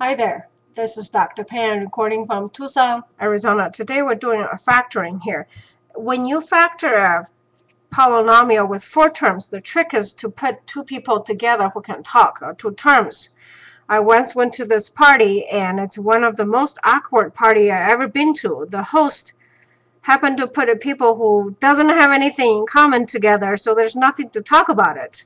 Hi there, this is Dr. Pan recording from Tucson, Arizona. Today we're doing a factoring here. When you factor a polynomial with 4 terms, the trick is to put 2 people together who can talk, or 2 terms. I once went to this party, and it's one of the most awkward party I've ever been to. The host happened to put people who doesn't have anything in common together, so there's nothing to talk about it.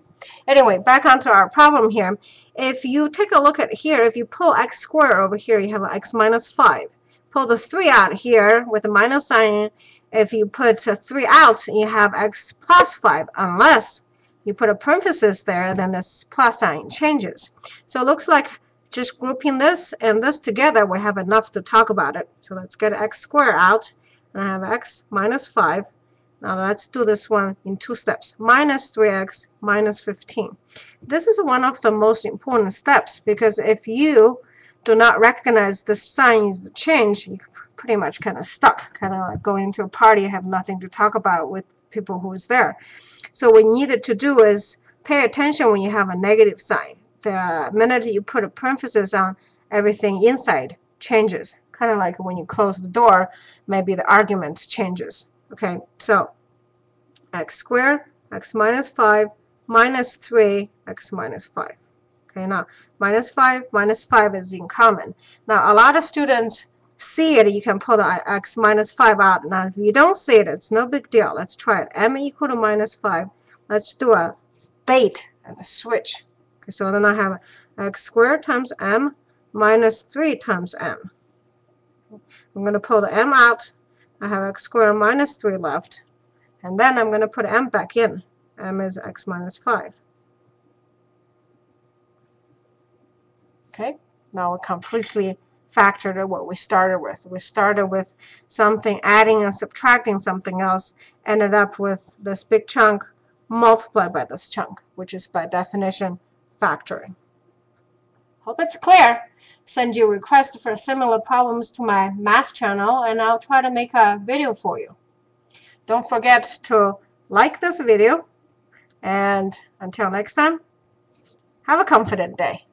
Anyway, back onto our problem here. If you take a look at here, if you pull x squared over here, you have x minus 5. Pull the 3 out here with a minus sign. If you put 3 out, you have x plus 5, unless you put a parenthesis there, then this plus sign changes. So it looks like just grouping this and this together, we have enough to talk about it. So let's get x squared out. And I have x minus 5. Now let's do this one in 2 steps. Minus 3x minus 15. This is one of the most important steps, because if you do not recognize the sign is the change, you're pretty much kind of stuck, kind of like going to a party and have nothing to talk about with people who's there. So what you needed to do is pay attention when you have a negative sign. The minute you put a parenthesis on, everything inside changes. Kind of like when you close the door, maybe the argument changes. Okay, so x squared, x minus 5, minus 3, x minus 5. Okay, now minus 5 is in common. Now a lot of students see it, you can pull the x minus 5 out. Now if you don't see it, it's no big deal. Let's try it. M equal to minus 5. Let's do a bait and a switch. Okay, so then I have x squared times m minus 3 times m. I'm going to pull the m out. I have x squared minus 3 left. And then I'm going to put m back in. M is x minus 5. Okay, now we completely factored what we started with. We started with something adding and subtracting something else, ended up with this big chunk multiplied by this chunk, which is by definition factoring. Hope it's clear. Send your request for similar problems to my math channel, and I'll try to make a video for you. Don't forget to like this video, and until next time, have a confident day.